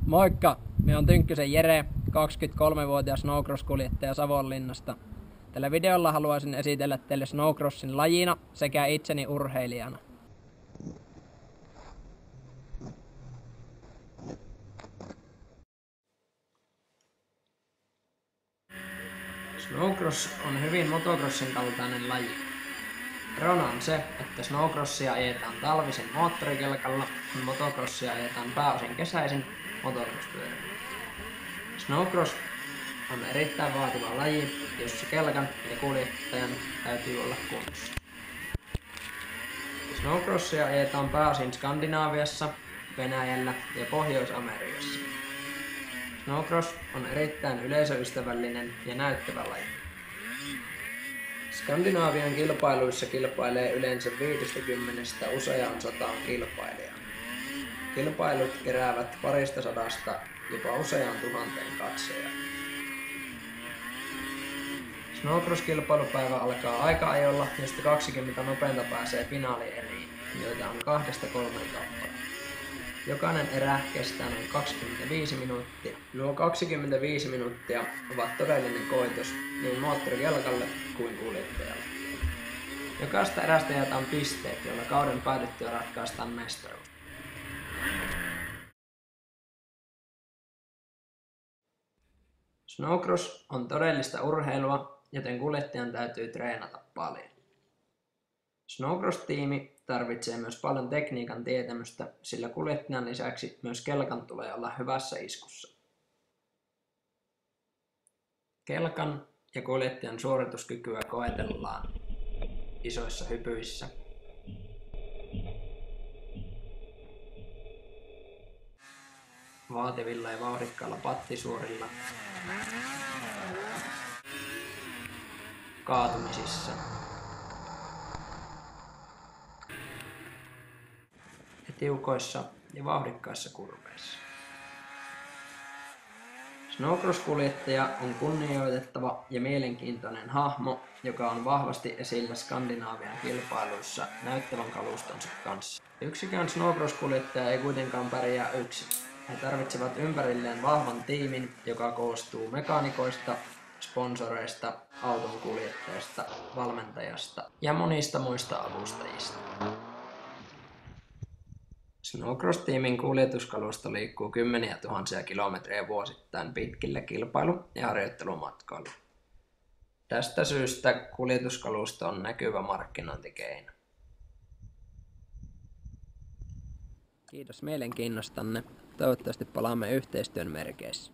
Moikka! Minä on Tynkkysen Jere, 23-vuotias snowcross-kuljettaja Savonlinnasta. Tällä videolla haluaisin esitellä teille snowcrossin lajina sekä itseni urheilijana. Snowcross on hyvin motocrossin kaltainen laji. Erona on se, että snowcrossia ajetaan talvisin moottorikelkalla, kun motocrossia ajetaan pääosin kesäisin motocross-pyörällä. Snowcross on erittäin vaativa laji, jossa kelkan ja kuljettajan täytyy olla kunnossa. Snowcrossia ajetaan pääosin Skandinaaviassa, Venäjällä ja Pohjois-Amerikassa. Snowcross on erittäin yleisöystävällinen ja näyttävä laji. Skandinaavian kilpailuissa kilpailee yleensä 50 useaan sataan kilpailijaa. Kilpailut keräävät parista sadasta jopa useaan tuhanteen katsojaa. Snowcross-kilpailupäivä alkaa aika-ajolla, josta 20 nopeinta pääsee finaalieriin, joita on 2-3 kappaletta. Jokainen erä kestää noin 25 minuuttia. Nuo 25 minuuttia ovat todellinen koitos niin moottorikelkalle kuin kuljettajalle. Jokaista erästä jaetaan pisteet, joilla kauden päädyttyä ratkaistaan mestaruus. Snowcross on todellista urheilua, joten kuljettajan täytyy treenata paljon. Snowcross-tiimi tarvitsee myös paljon tekniikan tietämystä, sillä kuljettajan lisäksi myös kelkan tulee olla hyvässä iskussa. Kelkan ja kuljettajan suorituskykyä koetellaan isoissa hypyissä, vaativilla ja vauhdikkailla pattisuorilla, kaatumisissa ja tiukoissa ja vauhdikkaissa kurveissa. Snowcross-kuljettaja on kunnioitettava ja mielenkiintoinen hahmo, joka on vahvasti esillä Skandinaavian kilpailuissa näyttävän kalustonsa kanssa. Yksikään snowcross-kuljettaja ei kuitenkaan pärjää yksin. He tarvitsevat ympärilleen vahvan tiimin, joka koostuu mekaanikoista, sponsoreista, auton kuljettajasta, valmentajasta ja monista muista avustajista. Snowcross-tiimin kuljetuskalusto liikkuu kymmeniä tuhansia kilometrejä vuosittain pitkillä kilpailu- ja harjoittelumatkoilla. Tästä syystä kuljetuskalusto on näkyvä markkinointikeino. Kiitos mielenkiinnostanne. Toivottavasti palaamme yhteistyön merkeissä.